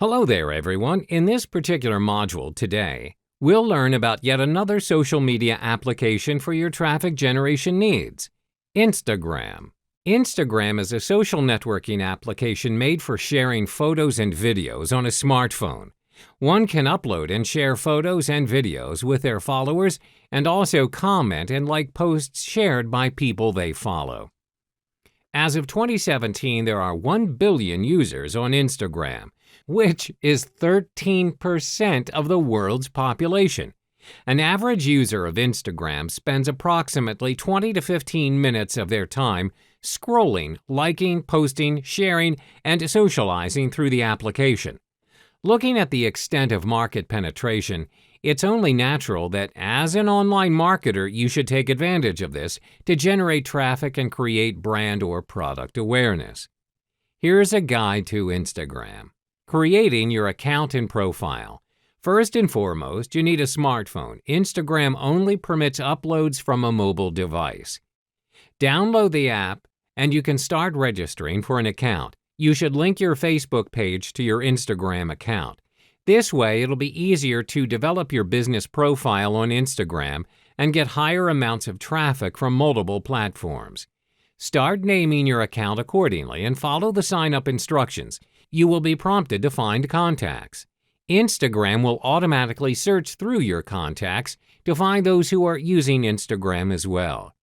Hello there, everyone. In this particular module today, we'll learn about yet another social media application for your traffic generation needs, Instagram. Instagram is a social networking application made for sharing photos and videos on a smartphone. One can upload and share photos and videos with their followers and also comment and like posts shared by people they follow. As of 2017, there are 1 billion users on Instagram, which is 13% of the world's population. An average user of Instagram spends approximately 20 to 15 minutes of their time scrolling, liking, posting, sharing, and socializing through the application. Looking at the extent of market penetration, it's only natural that as an online marketer, you should take advantage of this to generate traffic and create brand or product awareness. Here's a guide to Instagram. Creating your account and profile. First and foremost, you need a smartphone. Instagram only permits uploads from a mobile device. Download the app, and you can start registering for an account. You should link your Facebook page to your Instagram account. This way, it'll be easier to develop your business profile on Instagram and get higher amounts of traffic from multiple platforms. Start naming your account accordingly and follow the sign-up instructions. You will be prompted to find contacts. Instagram will automatically search through your contacts to find those who are using Instagram as well.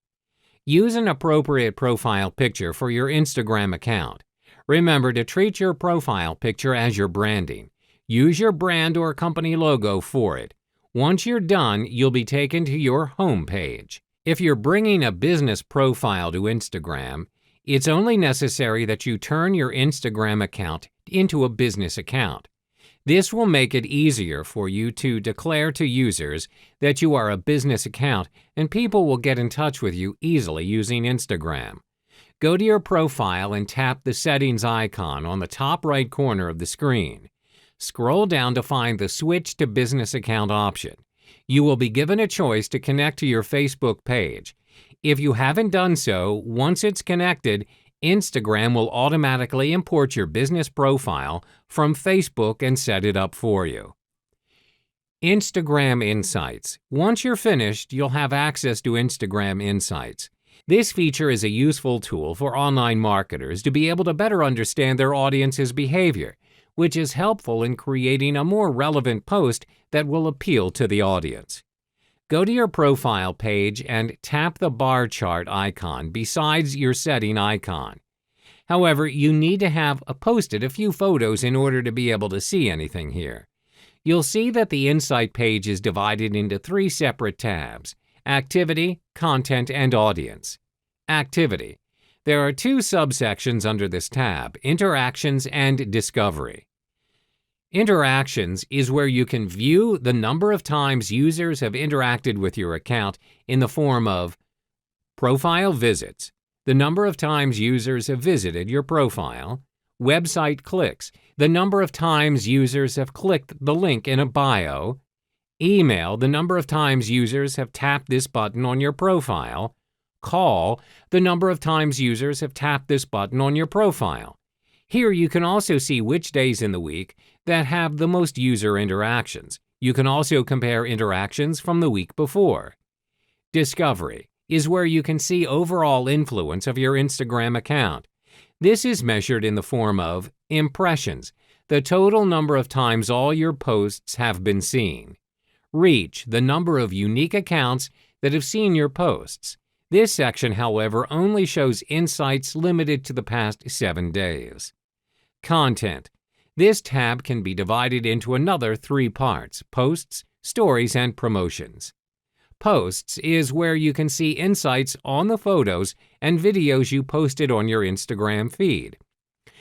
Use an appropriate profile picture for your Instagram account. Remember to treat your profile picture as your branding. Use your brand or company logo for it. Once you're done, you'll be taken to your home page. If you're bringing a business profile to Instagram, it's only necessary that you turn your Instagram account into a business account. This will make it easier for you to declare to users that you are a business account, and people will get in touch with you easily using Instagram. Go to your profile and tap the settings icon on the top right corner of the screen. Scroll down to find the Switch to Business Account option. You will be given a choice to connect to your Facebook page. If you haven't done so, once it's connected, Instagram will automatically import your business profile from Facebook and set it up for you. Instagram Insights. Once you're finished, you'll have access to Instagram Insights. This feature is a useful tool for online marketers to be able to better understand their audience's behavior, which is helpful in creating a more relevant post that will appeal to the audience. Go to your profile page and tap the bar chart icon besides your setting icon. However, you need to have posted a few photos in order to be able to see anything here. You'll see that the Insight page is divided into 3 separate tabs: Activity, Content, and Audience. Activity. There are 2 subsections under this tab: Interactions and Discovery. Interactions is where you can view the number of times users have interacted with your account in the form of profile visits, the number of times users have visited your profile; website clicks, the number of times users have clicked the link in a bio; email, the number of times users have tapped this button on your profile; call, the number of times users have tapped this button on your profile. Here you can also see which days in the week that have the most user interactions. You can also compare interactions from the week before. Discovery is where you can see overall influence of your Instagram account. This is measured in the form of impressions, the total number of times all your posts have been seen; reach, the number of unique accounts that have seen your posts. This section, however, only shows insights limited to the past 7 days. Content. This tab can be divided into another 3 parts: Posts, Stories, and Promotions. Posts is where you can see insights on the photos and videos you posted on your Instagram feed.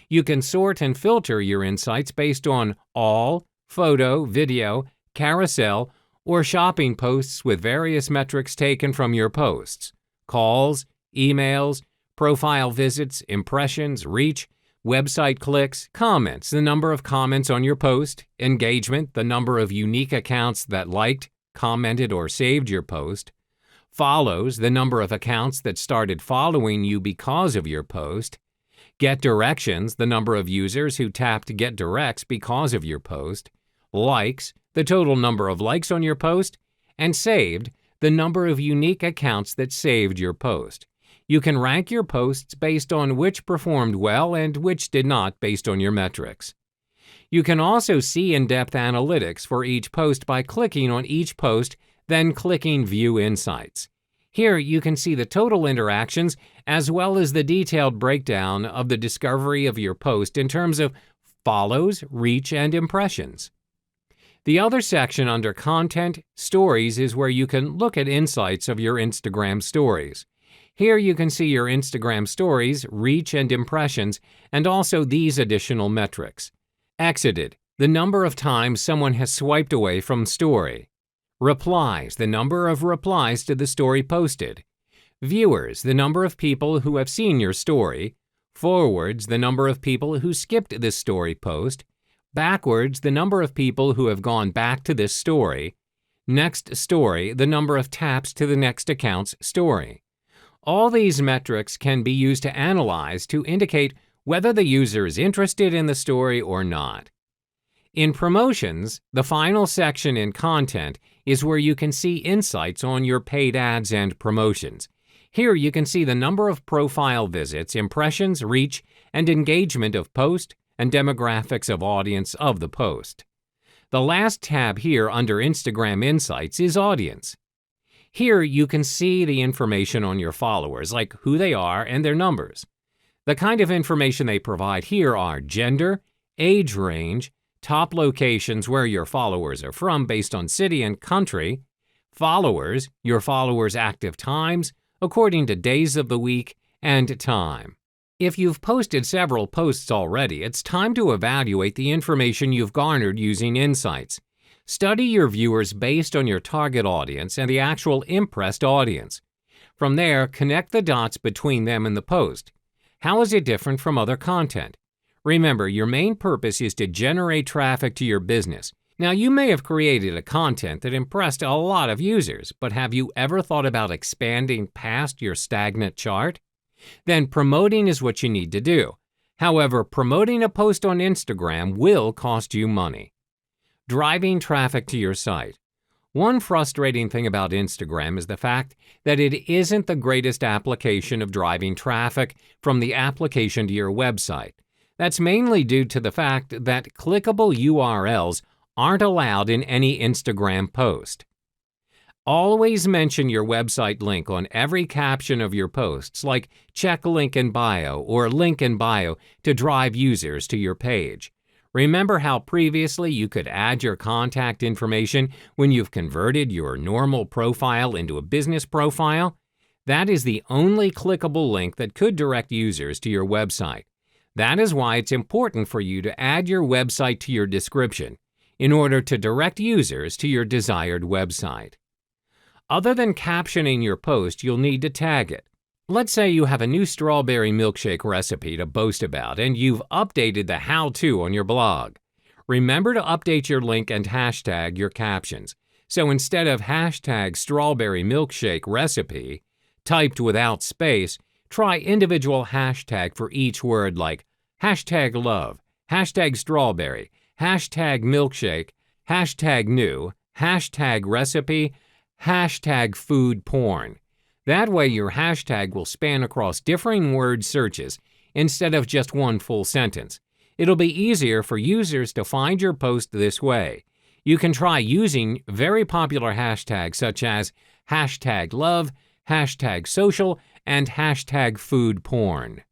You can sort and filter your insights based on all, photo, video, carousel, or shopping posts with various metrics taken from your posts: calls, emails, profile visits, impressions, reach, website clicks; comments, the number of comments on your post; engagement, the number of unique accounts that liked, commented, or saved your post; follows, the number of accounts that started following you because of your post; Get directions, the number of users who tapped get directs because of your post. Likes, the total number of likes on your post. And saved, the number of unique accounts that saved your post. You can rank your posts based on which performed well and which did not based on your metrics. You can also see in-depth analytics for each post by clicking on each post, then clicking View Insights. Here you can see the total interactions as well as the detailed breakdown of the discovery of your post in terms of follows, reach, and impressions. The other section under Content, Stories is where you can look at insights of your Instagram stories. Here you can see your Instagram stories, reach, and impressions, and also these additional metrics. Exited, the number of times someone has swiped away from story. Replies, the number of replies to the story posted. Viewers, the number of people who have seen your story. Forwards, the number of people who skipped this story post. Backwards, the number of people who have gone back to this story. Next story, the number of taps to the next account's story. All these metrics can be used to analyze to indicate whether the user is interested in the story or not. In promotions, the final section in content is where you can see insights on your paid ads and promotions. Here you can see the number of profile visits, impressions, reach, and engagement of post, and demographics of audience of the post. The last tab here under Instagram Insights is Audience. Here you can see the information on your followers, like who they are and their numbers. The kind of information they provide here are gender, age range, top locations where your followers are from based on city and country, followers, your followers' active times, according to days of the week, and time. If you've posted several posts already, it's time to evaluate the information you've garnered using Insights. Study your viewers based on your target audience and the actual impressed audience. From there, connect the dots between them and the post. How is it different from other content? Remember, your main purpose is to generate traffic to your business. Now, you may have created a content that impressed a lot of users, but have you ever thought about expanding past your stagnant chart? Then promoting is what you need to do. However, promoting a post on Instagram will cost you money. Driving traffic to your site. One frustrating thing about Instagram is the fact that it isn't the greatest application of driving traffic from the application to your website. That's mainly due to the fact that clickable URLs aren't allowed in any Instagram post. Always mention your website link on every caption of your posts, like check link in bio or link in bio to drive users to your page. Remember how previously you could add your contact information when you've converted your normal profile into a business profile? That is the only clickable link that could direct users to your website. That is why it's important for you to add your website to your description in order to direct users to your desired website. Other than captioning your post, you'll need to tag it. Let's say you have a new strawberry milkshake recipe to boast about and you've updated the how-to on your blog. Remember to update your link and hashtag your captions. So instead of hashtag strawberry milkshake recipe, typed without space, try individual hashtag for each word like hashtag love, hashtag strawberry, hashtag milkshake, hashtag new, hashtag recipe, hashtag food porn. That way your hashtag will span across differing word searches instead of just one full sentence. It'll be easier for users to find your post this way. You can try using very popular hashtags such as hashtag love, hashtag social, and hashtag food porn.